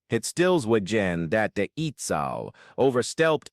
Het stilswagen dat de Iets al overstelpt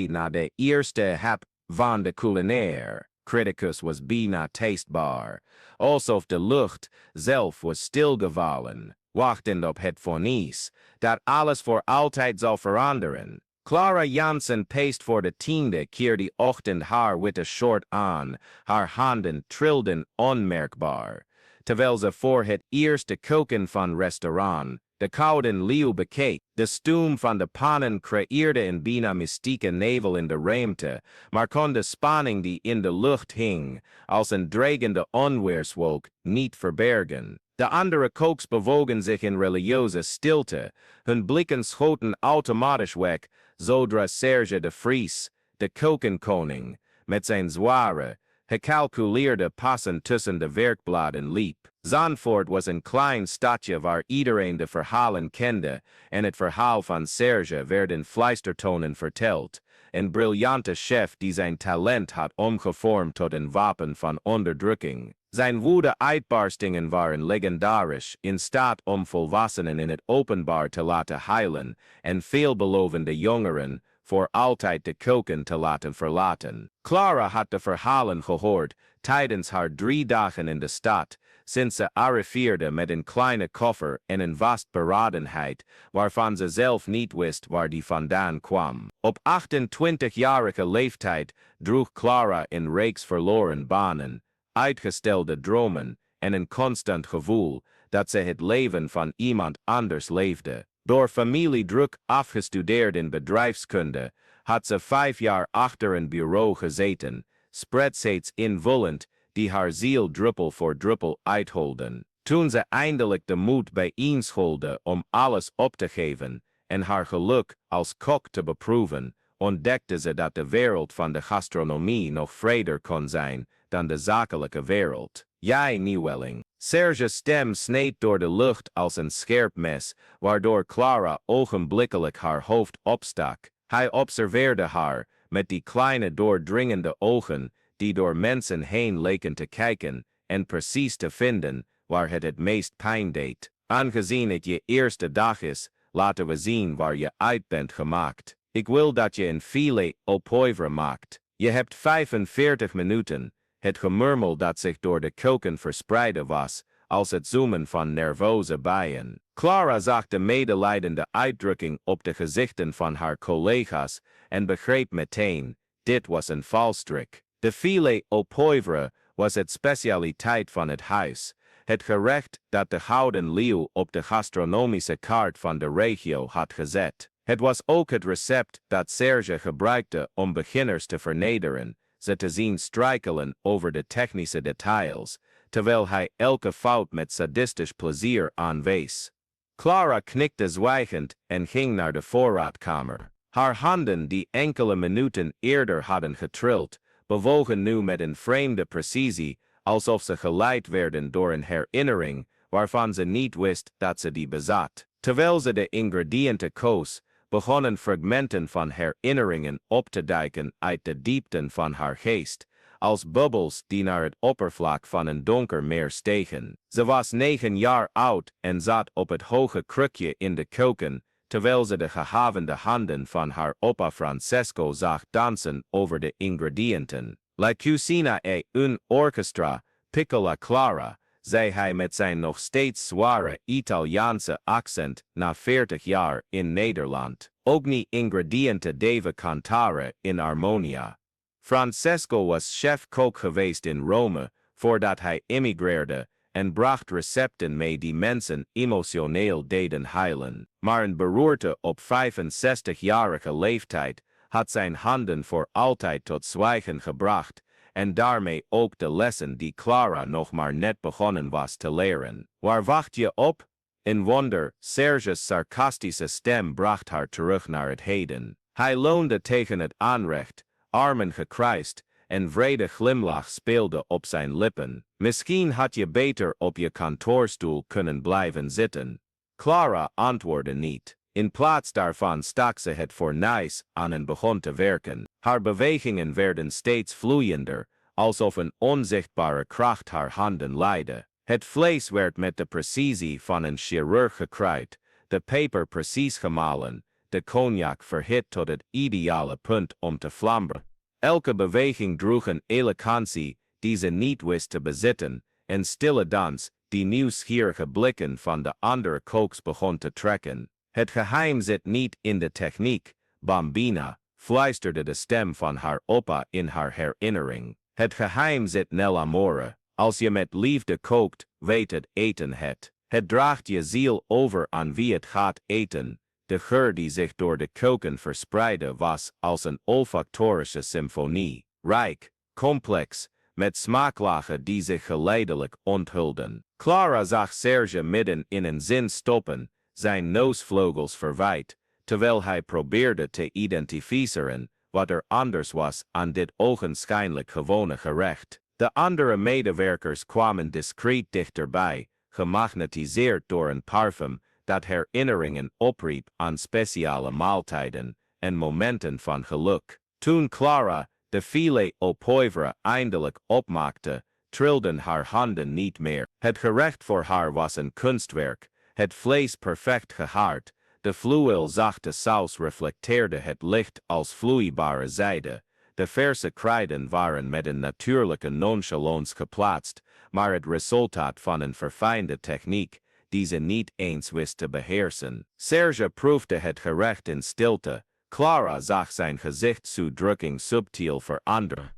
na de eerste hap van de culinair. Criticus was bijna tastbaar. Alsof de lucht zelf was stilgevallen, wachtend op het vonnis, dat alles voor altijd zal veranderen. Clara Jansen peest voor de 10e keer die ochtend haar witte short aan, haar handen trilden onmerkbaar, terwijl ze voor het eerste koken van restaurant de kouden leeuw bekeek. De stoom van de pannen creëerde een bijna mystieke nevel in de ruimte, maar kon de spanning die in de lucht hing, als een dreigende onweerswolk, niet verbergen. De andere koks bewogen zich in religieuze stilte, hun blikken schoten automatisch weg, zodra Serge de Vries, de kokenkoning, met zijn zware, gecalculeerde passen tussen de werkbladen liep. Zandvoort was een klein stadje waar iedereen de verhalen kende en het verhaal van Serge werd in fluistertonen verteld. Een briljante chef die zijn talent had omgevormd tot een wapen van onderdrukking. Zijn woede-uitbarstingen waren legendarisch, in staat om volwassenen in het openbaar te laten huilen en veelbelovende jongeren voor altijd de koken te laten verlaten. Clara had de verhalen gehoord tijdens haar 3 dagen in de stad, sinds ze arriveerde met een kleine koffer en een vastberadenheid waarvan ze zelf niet wist waar die vandaan kwam. Op 28-jarige leeftijd droeg Clara een reeks verloren banen, uitgestelde dromen en een constant gevoel dat ze het leven van iemand anders leefde. Door familiedruk afgestudeerd in bedrijfskunde, had ze 5 jaar achter een bureau gezeten, spreadsheets invullend die haar ziel druppel voor druppel uitholden. Toen ze eindelijk de moed bijeenscholde om alles op te geven en haar geluk als kok te beproeven, ontdekte ze dat de wereld van de gastronomie nog vreder kon zijn dan de zakelijke wereld. Jij, nieuweling. Serge's stem sneed door de lucht als een scherp mes, waardoor Clara ogenblikkelijk haar hoofd opstak. Hij observeerde haar, met die kleine doordringende ogen, die door mensen heen leken te kijken, en precies te vinden waar het meest pijn deed. Aangezien het je eerste dag is, laten we zien waar je uit bent gemaakt. Ik wil dat je een filet au poivre maakt. Je hebt 45 minuten. Het gemurmel dat zich door de keuken verspreidde was, als het zoomen van nervoze bijen. Clara zag de medelijdende uitdrukking op de gezichten van haar collega's en begreep meteen, dit was een valstrik. De filet au poivre was het specialiteit van het huis, het gerecht dat de gouden leeuw op de gastronomische kaart van de regio had gezet. Het was ook het recept dat Serge gebruikte om beginners te vernederen, ze te zien struikelen over de technische details, terwijl hij elke fout met sadistisch plezier aanwees. Clara knikte zwijgend en ging naar de voorraadkamer. Haar handen, die enkele minuten eerder hadden getrild, bewogen nu met een vreemde precisie, alsof ze geleid werden door een herinnering waarvan ze niet wist dat ze die bezat. Terwijl ze de ingrediënten koos, begonnen fragmenten van herinneringen op te duiken uit de diepten van haar geest, als bubbels die naar het oppervlak van een donker meer stegen. Ze was 9 jaar oud en zat op het hoge krukje in de keuken, terwijl ze de gehavende handen van haar opa Francesco zag dansen over de ingrediënten. La cucina è un orchestra, piccola Clara, zei hij met zijn nog steeds zware Italiaanse accent na 40 jaar in Nederland. Ogni ingrediente deve cantare in armonia. Francesco was chef-kok geweest in Rome voordat hij emigreerde en bracht recepten mee die mensen emotioneel deden huilen. Maar een beroerte op 65-jarige leeftijd had zijn handen voor altijd tot zwijgen gebracht en daarmee ook de lessen die Clara nog maar net begonnen was te leren. Waar wacht je op? In wonder, Serge's sarcastische stem bracht haar terug naar het heden. Hij leunde tegen het aanrecht, armen gekruist, en vrede glimlach speelde op zijn lippen. Misschien had je beter op je kantoorstoel kunnen blijven zitten. Clara antwoordde niet. In plaats daarvan stak ze het fornuis aan en begon te werken. Haar bewegingen werden steeds vloeiender, alsof een onzichtbare kracht haar handen leidde. Het vlees werd met de precisie van een chirurg gekruid, de peper precies gemalen, de cognac verhit tot het ideale punt om te vlammen. Elke beweging droeg een elegantie die ze niet wist te bezitten, en stille dans die nieuwsgierige blikken van de andere kooks begon te trekken. Het geheim zit niet in de techniek, Bambina, fluisterde de stem van haar opa in haar herinnering. Het geheim zit nel amore. Als je met liefde kookt, weet het eten het. Het draagt je ziel over aan wie het gaat eten. De geur die zich door de keuken verspreidde was als een olfactorische symfonie. Rijk, complex, met smaklagen die zich geleidelijk onthulden. Clara zag Serge midden in een zin stoppen, zijn neusvleugels verwijd, terwijl hij probeerde te identificeren wat er anders was aan dit ogenschijnlijk gewone gerecht. De andere medewerkers kwamen discreet dichterbij, gemagnetiseerd door een parfum dat herinneringen opriep aan speciale maaltijden en momenten van geluk. Toen Clara de filet au poivre eindelijk opmaakte, trilden haar handen niet meer. Het gerecht voor haar was een kunstwerk, het vlees perfect gehaard, de fluweelzachte saus reflecteerde het licht als vloeibare zijde, de verse kruiden waren met een natuurlijke nonchalance geplaatst, maar het resultaat van een verfijnde techniek, die ze niet eens wist te beheersen. Serge proefde het gerecht in stilte. Clara zag zijn gezichtsuitdrukking subtiel veranderen.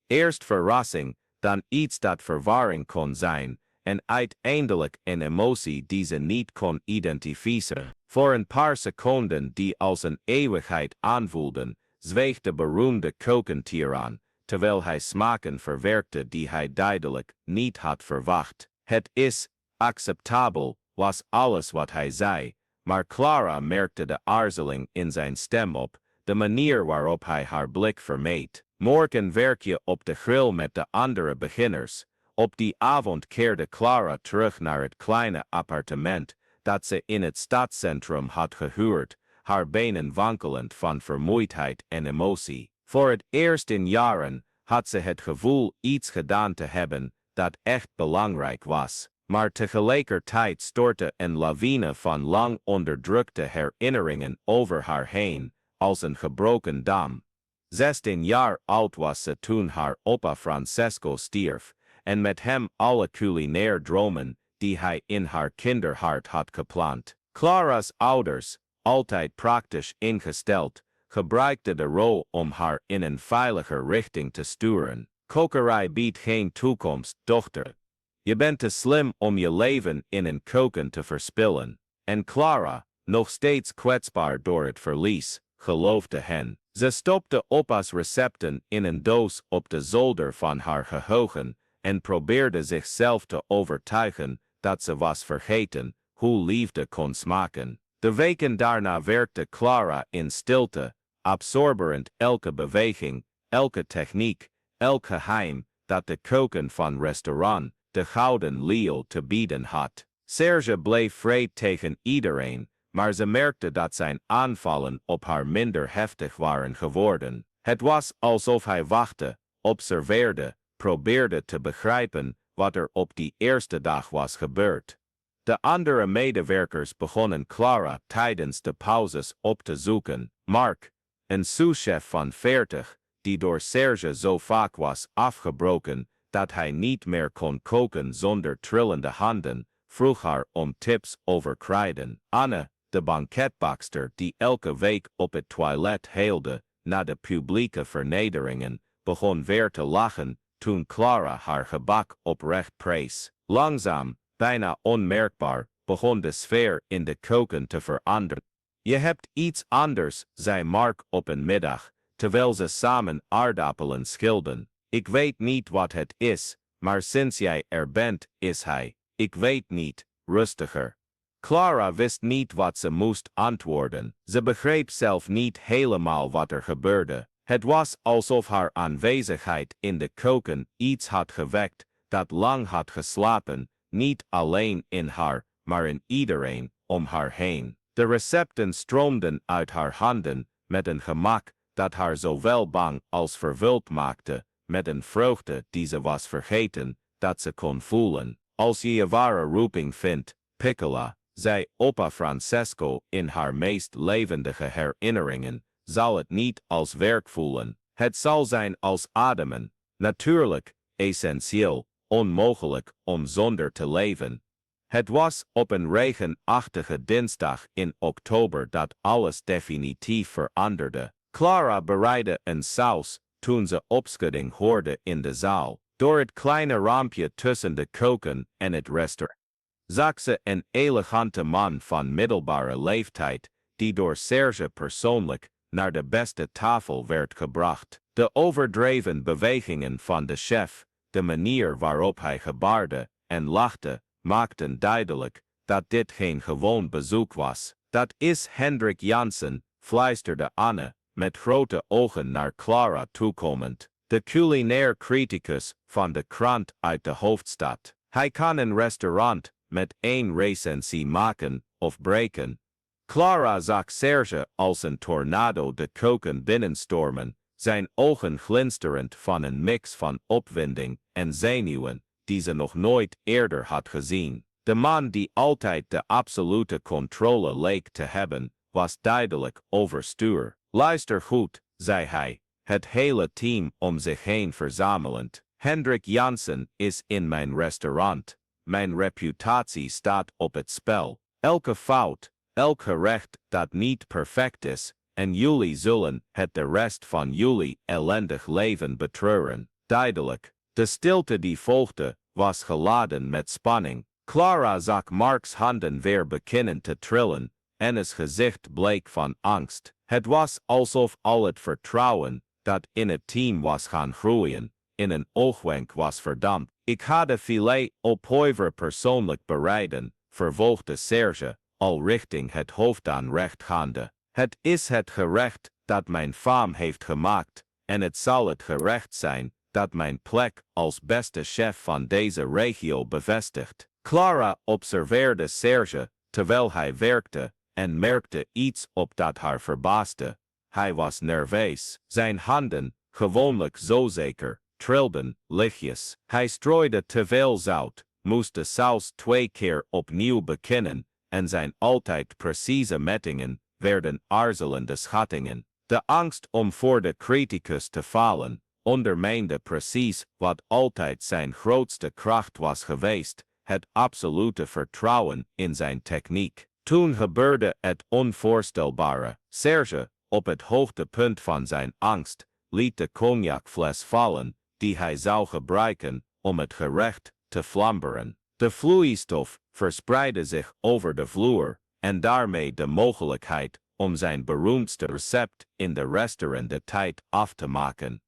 Eerst verrassing, dan iets dat verwarring kon zijn, en uiteindelijk een emotie die ze niet kon identificeren. Voor een paar seconden die als een eeuwigheid aanvoelden, zweeg de beroemde keukentiran, terwijl hij smaken verwerkte die hij duidelijk niet had verwacht. Het is acceptabel, was alles wat hij zei, maar Clara merkte de aarzeling in zijn stem op, de manier waarop hij haar blik vermeed. Morgen werk je op de grill met de andere beginners. Op die avond keerde Clara terug naar het kleine appartement dat ze in het stadscentrum had gehuurd, haar benen wankelend van vermoeidheid en emotie. Voor het eerst in jaren had ze het gevoel iets gedaan te hebben dat echt belangrijk was. Maar tegelijkertijd stortte een lawine van lang onderdrukte herinneringen over haar heen, als een gebroken dam. 16 jaar oud was ze toen haar opa Francesco stierf, en met hem alle culinair dromen die hij in haar kinderhart had geplant. Clara's ouders, altijd praktisch ingesteld, gebruikten de rol om haar in een veiliger richting te sturen. Kokerij biedt geen toekomst, dochter. Je bent te slim om je leven in een keuken te verspillen. En Clara, nog steeds kwetsbaar door het verlies, geloofde hen. Ze stopte opa's recepten in een doos op de zolder van haar geheugen en probeerde zichzelf te overtuigen dat ze was vergeten hoe liefde kon smaken. De weken daarna werkte Clara in stilte, absorberend elke beweging, elke techniek, elk geheim dat de keuken van restaurant de Gouden Leeuw te bieden had. Serge bleef vreed tegen iedereen, maar ze merkte dat zijn aanvallen op haar minder heftig waren geworden. Het was alsof hij wachtte, observeerde, probeerde te begrijpen wat er op die eerste dag was gebeurd. De andere medewerkers begonnen Clara tijdens de pauzes op te zoeken. Mark, een souschef van 40, die door Serge zo vaak was afgebroken dat hij niet meer kon koken zonder trillende handen, vroeg haar om tips over kruiden. Anne, de banketbakster die elke week op het toilet heelde na de publieke vernederingen, begon weer te lachen toen Clara haar gebak oprecht prees. Langzaam, bijna onmerkbaar, begon de sfeer in de keuken te veranderen. Je hebt iets anders, zei Mark op een middag, terwijl ze samen aardappelen schilden. Ik weet niet wat het is, maar sinds jij er bent, is hij. Ik weet niet, rustiger. Clara wist niet wat ze moest antwoorden. Ze begreep zelf niet helemaal wat er gebeurde. Het was alsof haar aanwezigheid in de keuken iets had gewekt dat lang had geslapen, niet alleen in haar, maar in iedereen om haar heen. De recepten stroomden uit haar handen met een gemak dat haar zowel bang als vervuld maakte, met een vreugde die ze was vergeten, dat ze kon voelen. Als je je ware roeping vindt, Piccola, zei opa Francesco in haar meest levendige herinneringen, zal het niet als werk voelen. Het zal zijn als ademen, natuurlijk, essentieel, onmogelijk om zonder te leven. Het was op een regenachtige dinsdag in oktober dat alles definitief veranderde. Clara bereidde een saus toen ze opschudding hoorde in de zaal. Door het kleine raampje tussen de keuken en het restaurant zag ze een elegante man van middelbare leeftijd, die door Serge persoonlijk naar de beste tafel werd gebracht. De overdreven bewegingen van de chef, de manier waarop hij gebaarde en lachte, maakten duidelijk dat dit geen gewoon bezoek was. Dat is Hendrik Jansen, fluisterde Anne, met grote ogen naar Clara toekomend. De culinair criticus van de krant uit de hoofdstad. Hij kan een restaurant met één recensie maken of breken. Clara zag Serge als een tornado de keuken binnenstormen, zijn ogen glinsterend van een mix van opwinding en zenuwen, die ze nog nooit eerder had gezien. De man die altijd de absolute controle leek te hebben, was duidelijk overstuur. Luister goed, zei hij, het hele team om zich heen verzamelend. Hendrik Jansen is in mijn restaurant. Mijn reputatie staat op het spel. Elke fout, elk gerecht dat niet perfect is, en jullie zullen het de rest van jullie ellendig leven betreuren. Duidelijk. De stilte die volgde, was geladen met spanning. Clara zag Mark's handen weer beginnen te trillen, en zijn gezicht bleek van angst. Het was alsof al het vertrouwen dat in het team was gaan groeien, in een oogwenk was verdampt. Ik ga de filet au poivre persoonlijk bereiden, vervolgde Serge, al richting het hoofdaanrecht gaande. Het is het gerecht dat mijn faam heeft gemaakt, en het zal het gerecht zijn dat mijn plek als beste chef van deze regio bevestigt. Clara observeerde Serge, terwijl hij werkte, en merkte iets op dat haar verbaasde. Hij was nerveus. Zijn handen, gewoonlijk zo zeker, trilden lichtjes. Hij strooide te veel zout, moest de saus 2 keer opnieuw beginnen, en zijn altijd precieze mettingen werden aarzelende schattingen. De angst om voor de criticus te falen ondermijnde precies wat altijd zijn grootste kracht was geweest, het absolute vertrouwen in zijn techniek. Toen gebeurde het onvoorstelbare. Serge, op het hoogtepunt van zijn angst, liet de cognacfles vallen, die hij zou gebruiken om het gerecht te flamberen. De vloeistof verspreidde zich over de vloer, en daarmee de mogelijkheid om zijn beroemdste recept in de restaurant de tijd af te maken.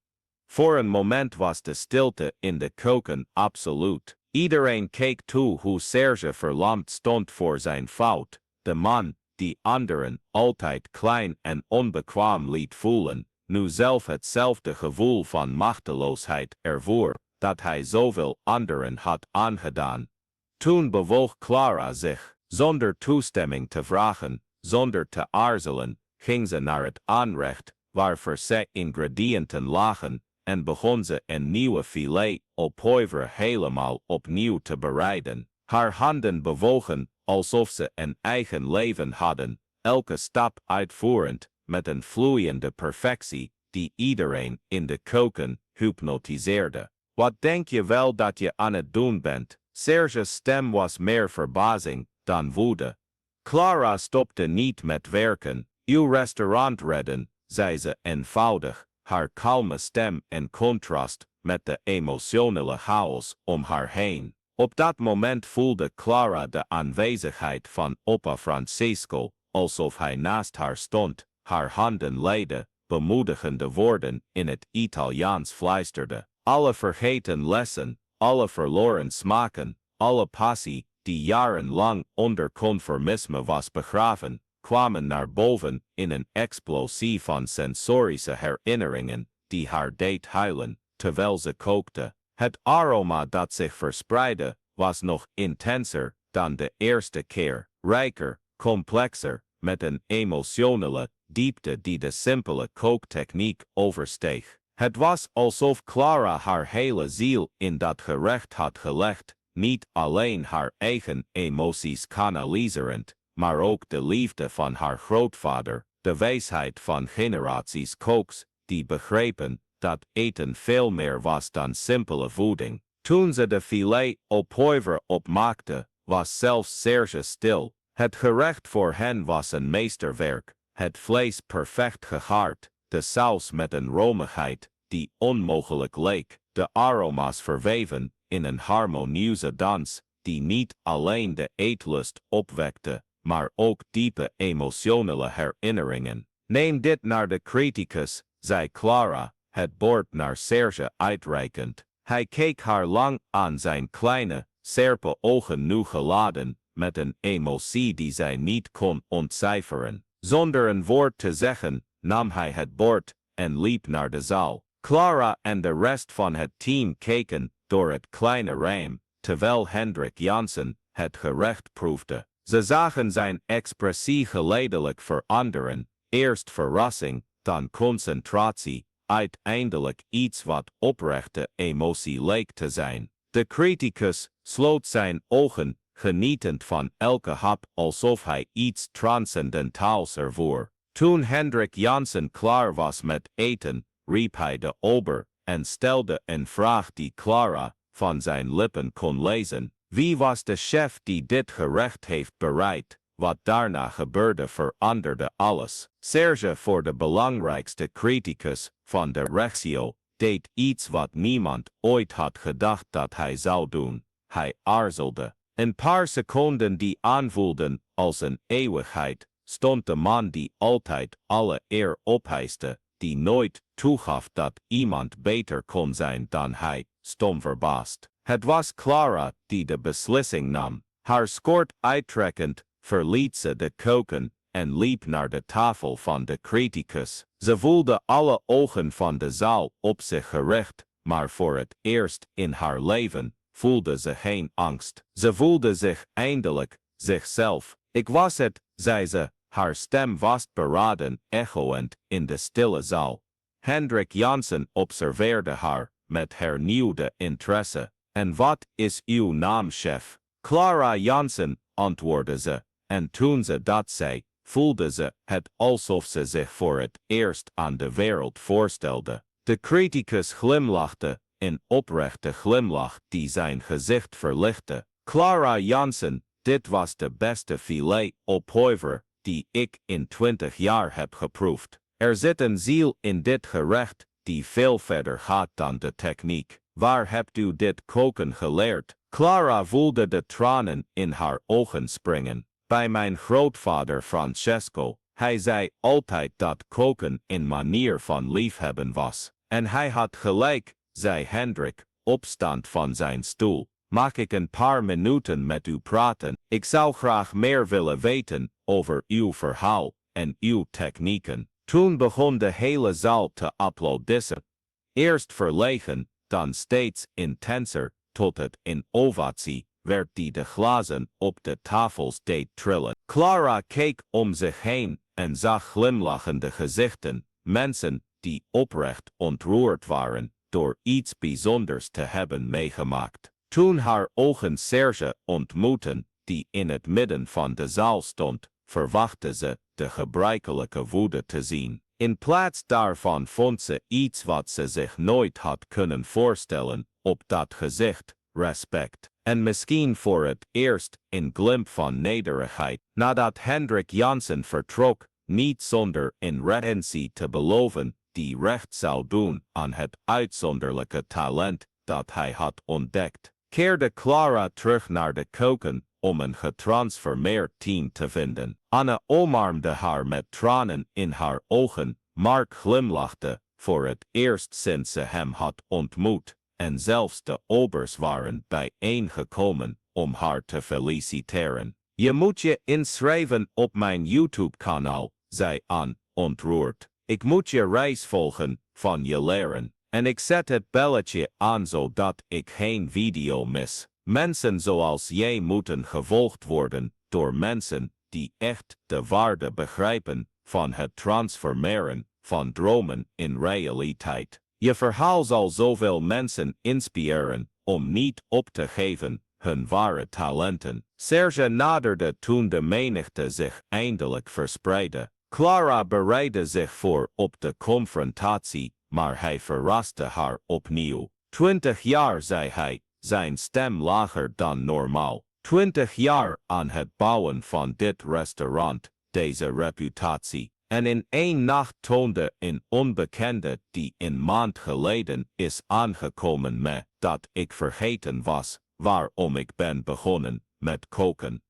Voor een moment was de stilte in de keuken absoluut. Iedereen keek toe hoe Serge verlamd stond voor zijn fout, de man die anderen altijd klein en onbekwaam liet voelen, nu zelf hetzelfde gevoel van machteloosheid ervoer dat hij zoveel anderen had aangedaan. Toen bewoog Clara zich, zonder toestemming te vragen, zonder te aarzelen, ging ze naar het aanrecht, waar verse ingrediënten lagen, en begon ze een nieuwe filet au poivre helemaal opnieuw te bereiden. Haar handen bewogen alsof ze een eigen leven hadden, elke stap uitvoerend met een vloeiende perfectie die iedereen in de keuken hypnotiseerde. Wat denk je wel dat je aan het doen bent? Serge's stem was meer verbazing dan woede. Clara stopte niet met werken. Uw restaurant redden, zei ze eenvoudig, haar kalme stem in contrast met de emotionele chaos om haar heen. Op dat moment voelde Clara de aanwezigheid van opa Francesco, alsof hij naast haar stond, haar handen leidde, bemoedigende woorden in het Italiaans fluisterde. Alle vergeten lessen, alle verloren smaken, alle passie die jarenlang onder conformisme was begraven, kwamen naar boven in een explosie van sensorische herinneringen die haar deed huilen terwijl ze kookte. Het aroma dat zich verspreidde was nog intenser dan de eerste keer, rijker, complexer, met een emotionele diepte die de simpele kooktechniek oversteeg. Het was alsof Clara haar hele ziel in dat gerecht had gelegd, niet alleen haar eigen emoties kanaliserend, maar ook de liefde van haar grootvader, de wijsheid van generaties koks, die begrepen dat eten veel meer was dan simpele voeding. Toen ze de filet au poivre opmaakte, was zelfs Serge stil. Het gerecht voor hen was een meesterwerk, het vlees perfect gegaard, de saus met een romigheid die onmogelijk leek, de aroma's verweven in een harmonieuze dans, die niet alleen de eetlust opwekte, maar ook diepe emotionele herinneringen. Neem dit naar de criticus, zei Clara, het bord naar Serge uitreikend. Hij keek haar lang aan, zijn kleine, scherpe ogen nu geladen met een emotie die zij niet kon ontcijferen. Zonder een woord te zeggen, nam hij het bord en liep naar de zaal. Clara en de rest van het team keken door het kleine raam, terwijl Hendrik Jansen het gerecht proefde. Ze zagen zijn expressie geleidelijk veranderen, eerst verrassing, dan concentratie, uiteindelijk iets wat oprechte emotie leek te zijn. De criticus sloot zijn ogen, genietend van elke hap alsof hij iets transcendentaals ervoer. Toen Hendrik Jansen klaar was met eten, riep hij de ober en stelde een vraag die Clara van zijn lippen kon lezen. Wie was de chef die dit gerecht heeft bereid? Wat daarna gebeurde veranderde alles. Serge, voor de belangrijkste criticus van de regio, deed iets wat niemand ooit had gedacht dat hij zou doen. Hij aarzelde. Een paar seconden die aanvoelden als een eeuwigheid, stond de man die altijd alle eer opeiste, die nooit toegaf dat iemand beter kon zijn dan hij, stom verbaasd. Het was Clara die de beslissing nam. Haar schort uittrekkend, verliet ze de keuken en liep naar de tafel van de criticus. Ze voelde alle ogen van de zaal op zich gericht, maar voor het eerst in haar leven voelde ze geen angst. Ze voelde zich eindelijk zichzelf. Ik was het, zei ze, haar stem vastberaden, echoend in de stille zaal. Hendrik Jansen observeerde haar met hernieuwde interesse. En wat is uw naam, chef? Clara Jansen, antwoordde ze, en toen ze dat zei, voelde ze het alsof ze zich voor het eerst aan de wereld voorstelde. De criticus glimlachte, een oprechte glimlach die zijn gezicht verlichtte. Clara Jansen, dit was de beste filet au poivre die ik in 20 jaar heb geproefd. Er zit een ziel in dit gerecht die veel verder gaat dan de techniek. Waar hebt u dit koken geleerd? Clara voelde de tranen in haar ogen springen. Bij mijn grootvader Francesco. Hij zei altijd dat koken een manier van liefhebben was. En hij had gelijk, zei Hendrik, opstaand van zijn stoel. Mag ik een paar minuten met u praten? Ik zou graag meer willen weten over uw verhaal en uw technieken. Toen begon de hele zaal te applaudisseren. Eerst verlegen, dan steeds intenser, tot het in ovatie werd die de glazen op de tafels deed trillen. Clara keek om zich heen en zag glimlachende gezichten, mensen die oprecht ontroerd waren door iets bijzonders te hebben meegemaakt. Toen haar ogen Serge ontmoetten, die in het midden van de zaal stond, verwachtte ze de gebruikelijke woede te zien. In plaats daarvan vond ze iets wat ze zich nooit had kunnen voorstellen, op dat gezicht, respect. En misschien voor het eerst een glimp van nederigheid. Nadat Hendrik Jansen vertrok, niet zonder in retentie te beloven, die recht zou doen aan het uitzonderlijke talent dat hij had ontdekt, keerde Clara terug naar de keuken om een getransformeerd team te vinden. Anne omarmde haar met tranen in haar ogen. Mark glimlachte voor het eerst sinds ze hem had ontmoet. En zelfs de obers waren bijeengekomen om haar te feliciteren. Je moet je inschrijven op mijn YouTube-kanaal, zei Anne, ontroerd. Ik moet je reis volgen, van je leren. En ik zet het belletje aan zodat ik geen video mis. Mensen zoals jij moeten gevolgd worden door mensen die echt de waarde begrijpen van het transformeren van dromen in realiteit. Je verhaal zal zoveel mensen inspireren om niet op te geven, hun ware talenten. Serge naderde toen de menigte zich eindelijk verspreidde. Clara bereidde zich voor op de confrontatie, maar hij verraste haar opnieuw. 20 jaar, zei hij, zijn stem lager dan normaal. 20 jaar aan het bouwen van dit restaurant, deze reputatie. En in één nacht toonde een onbekende die een maand geleden is aangekomen me dat ik vergeten was waarom ik ben begonnen met koken.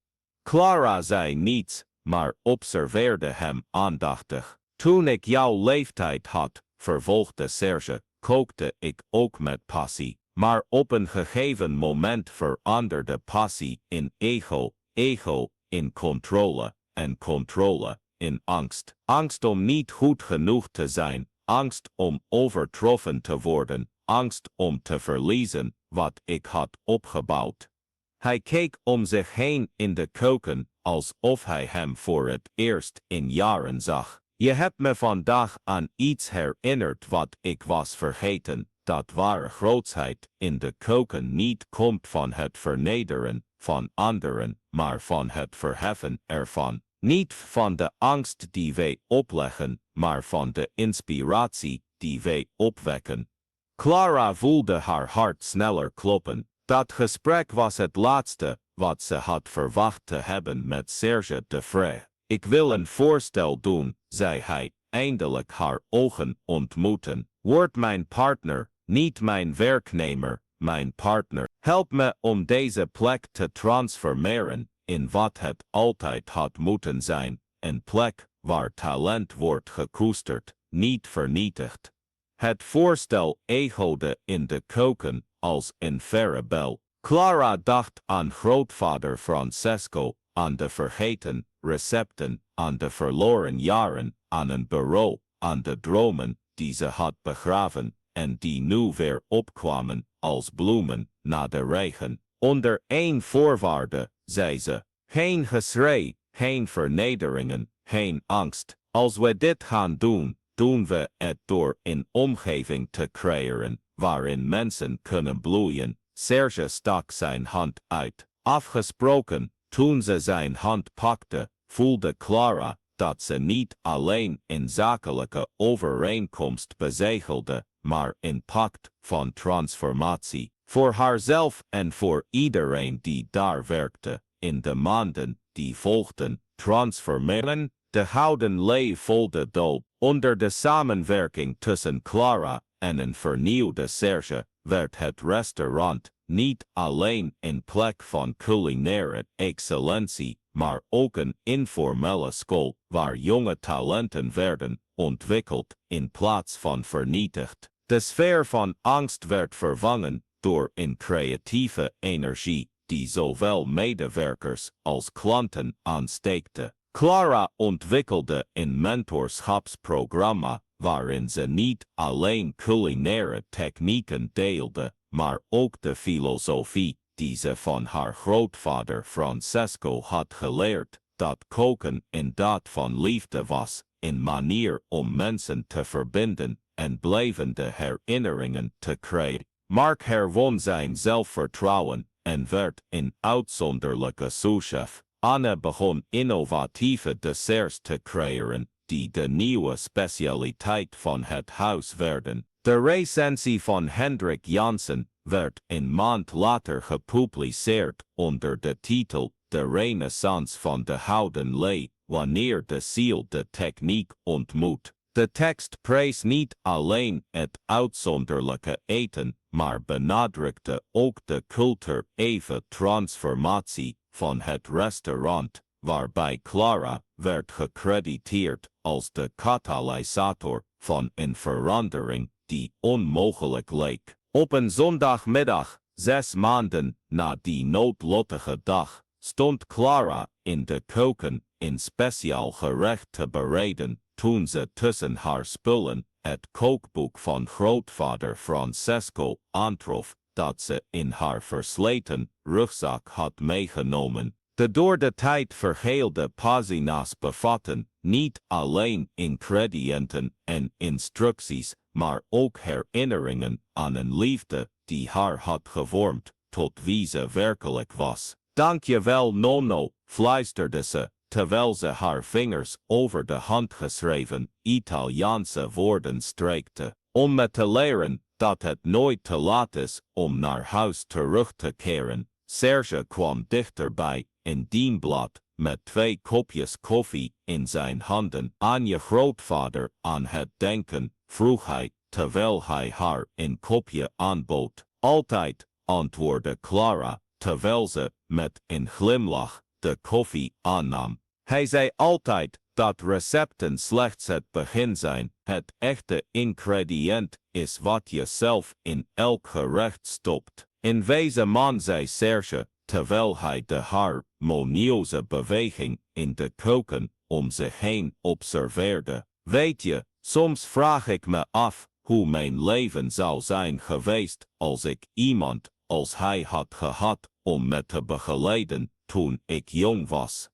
Clara zei niets, maar observeerde hem aandachtig. Toen ik jouw leeftijd had, vervolgde Serge, kookte ik ook met passie. Maar op een gegeven moment veranderde passie in ego, ego in controle en controle in angst. Angst om niet goed genoeg te zijn, angst om overtroffen te worden, angst om te verliezen wat ik had opgebouwd. Hij keek om zich heen in de keuken, alsof hij hem voor het eerst in jaren zag. Je hebt me vandaag aan iets herinnerd wat ik was vergeten. Dat ware grootsheid in de keuken niet komt van het vernederen van anderen, maar van het verheffen ervan. Niet van de angst die wij opleggen, maar van de inspiratie die wij opwekken. Clara voelde haar hart sneller kloppen. Dat gesprek was het laatste wat ze had verwacht te hebben met Serge de Vrij. Ik wil een voorstel doen, zei hij, eindelijk haar ogen ontmoeten. Word mijn partner, niet mijn werknemer, mijn partner. Help me om deze plek te transformeren in wat het altijd had moeten zijn, een plek waar talent wordt gekoesterd, niet vernietigd. Het voorstel echoode in de keuken als een verre bel. Clara dacht aan grootvader Francesco, aan de vergeten recepten, aan de verloren jaren, aan een bureau, aan de dromen die ze had begraven en die nu weer opkwamen als bloemen na de regen. Onder één voorwaarde, zei ze, geen geschrei, geen vernederingen, geen angst. Als we dit gaan doen, doen we het door een omgeving te creëren waarin mensen kunnen bloeien. Serge stak zijn hand uit. Afgesproken, toen ze zijn hand pakte, voelde Clara dat ze niet alleen een zakelijke overeenkomst bezegelde, maar een pact van transformatie. Voor haarzelf en voor iedereen die daar werkte. In de maanden die volgden, transformeren, de gouden leeuw volgde doop. Onder de samenwerking tussen Clara en een vernieuwde Serge werd het restaurant niet alleen een plek van culinaire excellentie, maar ook een informele school waar jonge talenten werden ontwikkeld in plaats van vernietigd. De sfeer van angst werd vervangen door een creatieve energie die zowel medewerkers als klanten aansteekte. Clara ontwikkelde een mentorschapsprogramma waarin ze niet alleen culinaire technieken deelde, maar ook de filosofie die ze van haar grootvader Francesco had geleerd, dat koken een daad van liefde was, een manier om mensen te verbinden en blijvende herinneringen te creëren. Mark herwon zijn zelfvertrouwen en werd een uitzonderlijke souschef. Anne begon innovatieve desserts te creëren die de nieuwe specialiteit van het huis werden. De recensie van Hendrik Jansen werd een maand later gepubliceerd onder de titel De Renaissance van de Gouden Leeuw, wanneer de ziel de techniek ontmoet. De tekst prees niet alleen het uitzonderlijke eten, maar benadrukte ook de culturele transformatie van het restaurant, waarbij Clara werd gecrediteerd als de katalysator van een verandering die onmogelijk leek. Op een zondagmiddag, 6 maanden na die noodlottige dag, stond Clara in de keuken een speciaal gerecht te bereiden, toen ze tussen haar spullen het kookboek van grootvader Francesco aantrof dat ze in haar versleten rugzak had meegenomen. De door de tijd vergeelde pagina's bevatten niet alleen ingrediënten en instructies, maar ook herinneringen aan een liefde die haar had gevormd, tot wie ze werkelijk was. Dank je wel, nonno, fluisterde ze, terwijl ze haar vingers over de handgeschreven Italiaanse woorden streekte. Om me te leren dat het nooit te laat is om naar huis terug te keren. Serge kwam dichterbij, een dienblad, met 2 kopjes koffie in zijn handen. Aan je grootvader aan het denken, vroeg hij, terwijl hij haar een kopje aanbood. Altijd, antwoordde Clara, terwijl ze, met een glimlach, de koffie aannam. Hij zei altijd dat recepten slechts het begin zijn. Het echte ingrediënt is wat je zelf in elk gerecht stopt. In wezen man, zei Serge, terwijl hij de harmonieuze beweging in de keuken om zich heen observeerde. Weet je, soms vraag ik me af hoe mijn leven zou zijn geweest als ik iemand als hij had gehad om me te begeleiden toen ik jong was.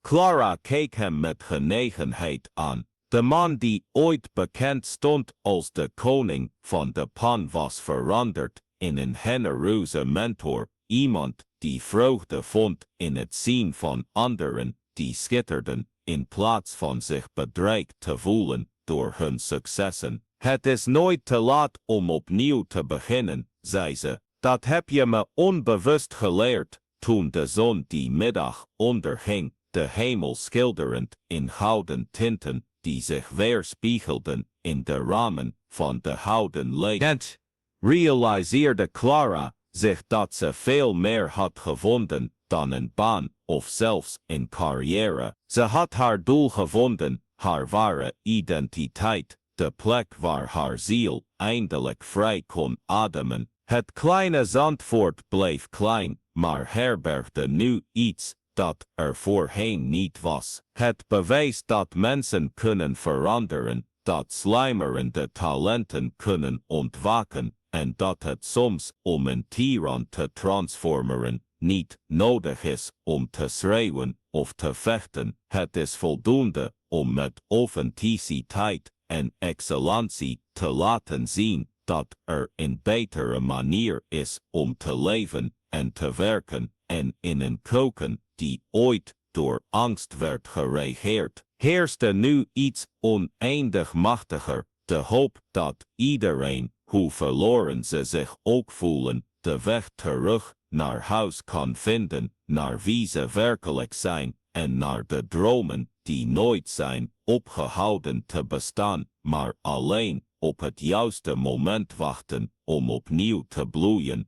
Clara keek hem met genegenheid aan. De man die ooit bekend stond als de koning van de pan was veranderd in een genereuze mentor, iemand die vreugde vond in het zien van anderen die schitterden, in plaats van zich bedreigd te voelen door hun successen. Het is nooit te laat om opnieuw te beginnen, zei ze. Dat heb je me onbewust geleerd, toen de zon die middag onderging, de hemel schilderend in gouden tinten, die zich weerspiegelden in de ramen van de houten leegte. Realiseerde Clara zich dat ze veel meer had gevonden dan een baan of zelfs een carrière. Ze had haar doel gevonden, haar ware identiteit, de plek waar haar ziel eindelijk vrij kon ademen. Het kleine Zandvoort bleef klein, maar herbergde nu iets dat er voorheen niet was. Het bewijs dat mensen kunnen veranderen, dat sluimerende talenten kunnen ontwaken en dat het soms om een tiran te transformeren niet nodig is om te schreeuwen of te vechten. Het is voldoende om met authenticiteit en excellentie te laten zien dat er een betere manier is om te leven en te werken, en in een keuken die ooit door angst werd geregeerd, heerste nu iets oneindig machtiger, de hoop dat iedereen, hoe verloren ze zich ook voelen, de weg terug naar huis kan vinden, naar wie ze werkelijk zijn, en naar de dromen die nooit zijn opgehouden te bestaan, maar alleen op het juiste moment wachten om opnieuw te bloeien.